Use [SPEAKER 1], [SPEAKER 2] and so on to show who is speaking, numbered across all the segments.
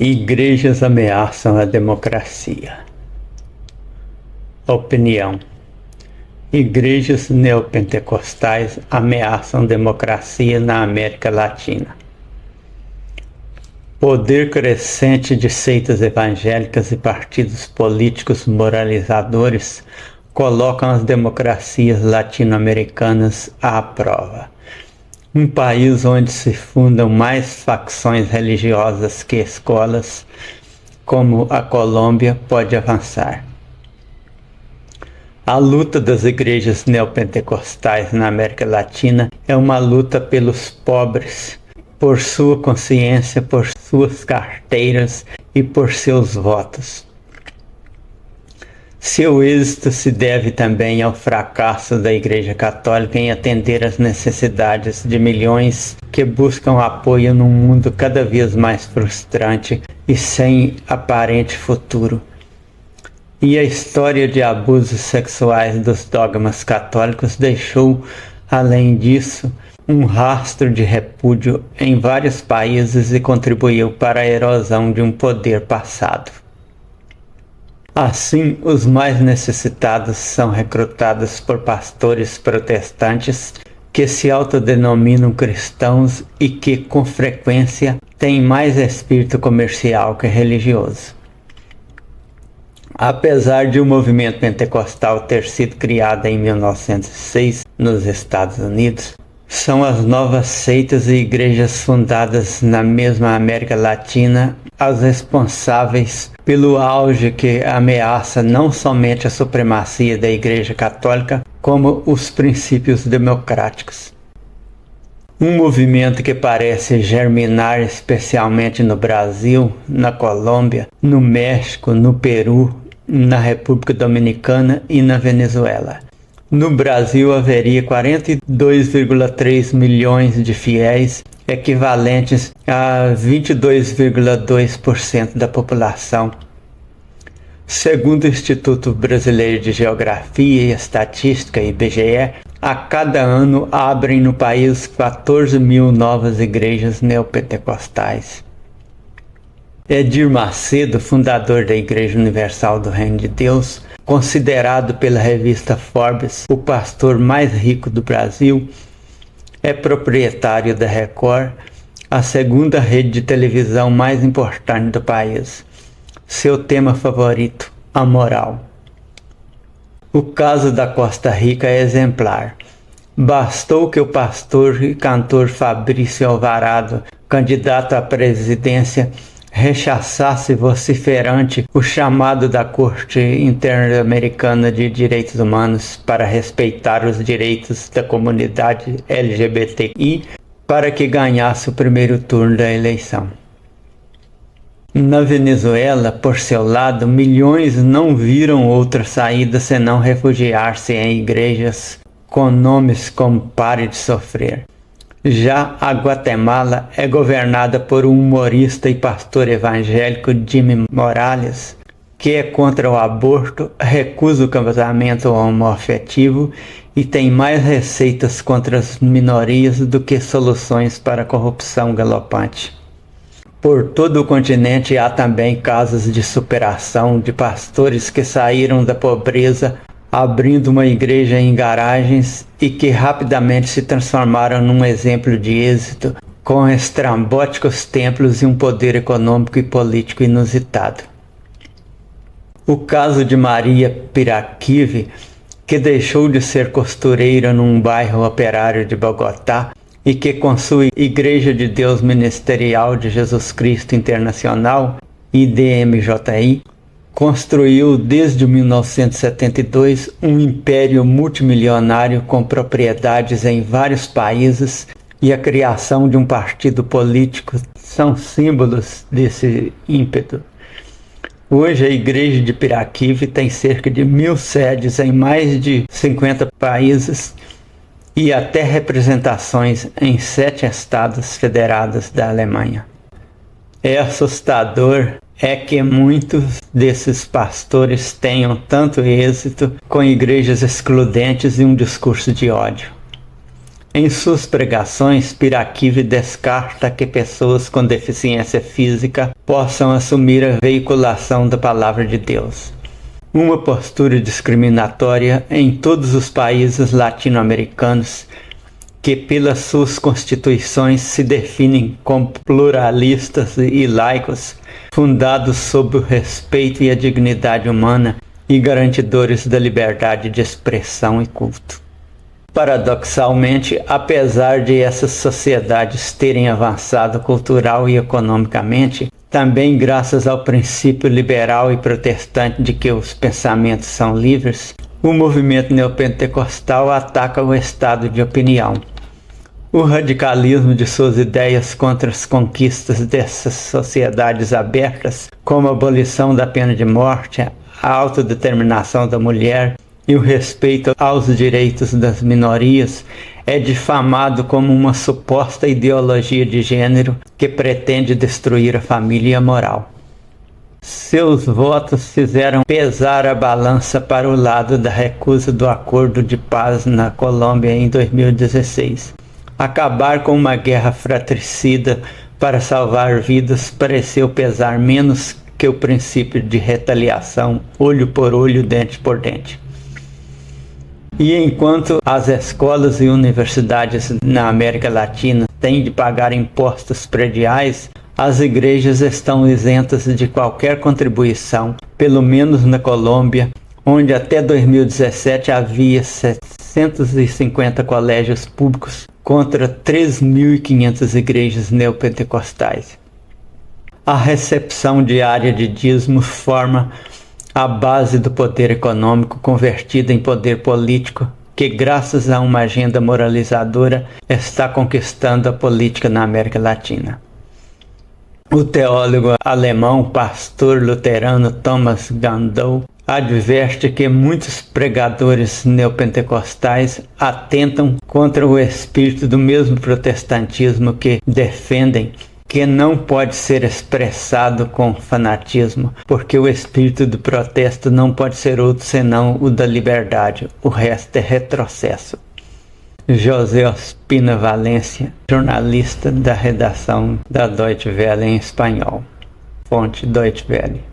[SPEAKER 1] Igrejas ameaçam a democracia. Opinião: igrejas neopentecostais ameaçam democracia na América Latina. Poder crescente de seitas evangélicas e partidos políticos moralizadores colocam as democracias latino-americanas à prova. Um país onde se fundam mais facções religiosas que escolas, como a Colômbia, pode avançar. A luta das igrejas neopentecostais na América Latina é uma luta pelos pobres, por sua consciência, por suas carteiras e por seus votos. Seu êxito se deve também ao fracasso da Igreja Católica em atender às necessidades de milhões que buscam apoio num mundo cada vez mais frustrante e sem aparente futuro. E a história de abusos sexuais dos dogmas católicos deixou, além disso, um rastro de repúdio em vários países e contribuiu para a erosão de um poder passado. Assim, os mais necessitados são recrutados por pastores protestantes que se autodenominam cristãos e que, com frequência, têm mais espírito comercial que religioso. Apesar de o movimento pentecostal ter sido criado em 1906 nos Estados Unidos, são as novas seitas e igrejas fundadas na mesma América Latina as responsáveis pelo auge que ameaça não somente a supremacia da Igreja Católica, como os princípios democráticos. Um movimento que parece germinar especialmente no Brasil, na Colômbia, no México, no Peru, na República Dominicana e na Venezuela. No Brasil haveria 42,3 milhões de fiéis, equivalentes a 22,2% da população. Segundo o Instituto Brasileiro de Geografia e Estatística, IBGE, a cada ano abrem no país 14 mil novas igrejas neopentecostais. Edir Macedo, fundador da Igreja Universal do Reino de Deus, considerado pela revista Forbes o pastor mais rico do Brasil, é proprietário da Record, a segunda rede de televisão mais importante do país. Seu tema favorito, a moral. O caso da Costa Rica é exemplar. Bastou que o pastor e cantor Fabrício Alvarado, candidato à presidência, rechaçasse vociferante o chamado da Corte Interamericana de Direitos Humanos para respeitar os direitos da comunidade LGBTI para que ganhasse o primeiro turno da eleição. Na Venezuela, por seu lado, milhões não viram outra saída senão refugiar-se em igrejas com nomes como Pare de Sofrer. Já a Guatemala é governada por um humorista e pastor evangélico, Jimmy Morales, que é contra o aborto, recusa o casamento homoafetivo e tem mais receitas contra as minorias do que soluções para a corrupção galopante. Por todo o continente há também casos de superação de pastores que saíram da pobreza abrindo uma igreja em garagens e que rapidamente se transformaram num exemplo de êxito, com estrambóticos templos e um poder econômico e político inusitado. O caso de Maria Piraquive, que deixou de ser costureira num bairro operário de Bogotá e que com sua Igreja de Deus Ministerial de Jesus Cristo Internacional, IDMJI, construiu desde 1972 um império multimilionário com propriedades em vários países e a criação de um partido político são símbolos desse ímpeto. Hoje a Igreja de Piraquive tem cerca de 1.000 sedes em mais de 50 países e até representações em 7 estados federados da Alemanha. É assustador que muitos desses pastores tenham tanto êxito com igrejas excludentes e um discurso de ódio. Em suas pregações, Piraquive descarta que pessoas com deficiência física possam assumir a veiculação da palavra de Deus. Uma postura discriminatória em todos os países latino-americanos que pelas suas constituições se definem como pluralistas e laicos, fundados sob o respeito e a dignidade humana e garantidores da liberdade de expressão e culto. Paradoxalmente, apesar de essas sociedades terem avançado cultural e economicamente, também graças ao princípio liberal e protestante de que os pensamentos são livres, o movimento neopentecostal ataca o estado de opinião. O radicalismo de suas ideias contra as conquistas dessas sociedades abertas, como a abolição da pena de morte, a autodeterminação da mulher e o respeito aos direitos das minorias, é difamado como uma suposta ideologia de gênero que pretende destruir a família e a moral. Seus votos fizeram pesar a balança para o lado da recusa do acordo de paz na Colômbia em 2016. Acabar com uma guerra fratricida para salvar vidas pareceu pesar menos que o princípio de retaliação, olho por olho, dente por dente. E enquanto as escolas e universidades na América Latina têm de pagar impostos prediais, as igrejas estão isentas de qualquer contribuição, pelo menos na Colômbia, onde até 2017 havia 750 colégios públicos contra 3.500 igrejas neopentecostais. A recepção diária de dízimos forma a base do poder econômico convertido em poder político, que graças a uma agenda moralizadora está conquistando a política na América Latina. O teólogo alemão, pastor luterano Thomas Gandol, adverte que muitos pregadores neopentecostais atentam contra o espírito do mesmo protestantismo que defendem que não pode ser expressado com fanatismo, porque o espírito do protesto não pode ser outro senão o da liberdade, o resto é retrocesso. José Ospina Valência, jornalista da redação da Deutsche Welle em espanhol. Fonte Deutsche Welle.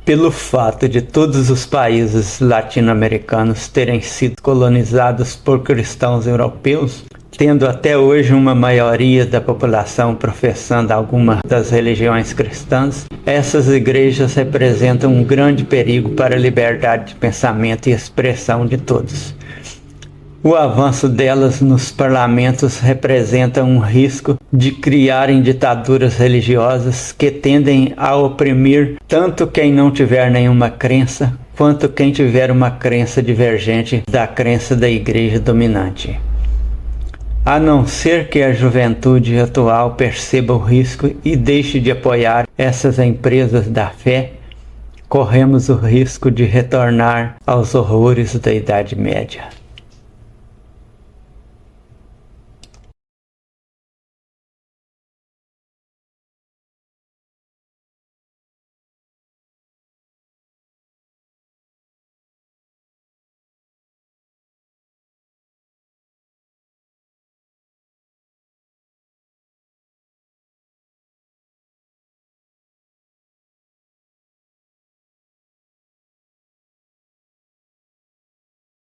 [SPEAKER 1] Pelo fato de todos os países latino-americanos terem sido colonizados por cristãos europeus, tendo até hoje uma maioria da população professando alguma das religiões cristãs, essas igrejas representam um grande perigo para a liberdade de pensamento e expressão de todos. O avanço delas nos parlamentos representa um risco de criarem ditaduras religiosas que tendem a oprimir tanto quem não tiver nenhuma crença, quanto quem tiver uma crença divergente da crença da igreja dominante. A não ser que a juventude atual perceba o risco e deixe de apoiar essas empresas da fé, corremos o risco de retornar aos horrores da Idade Média.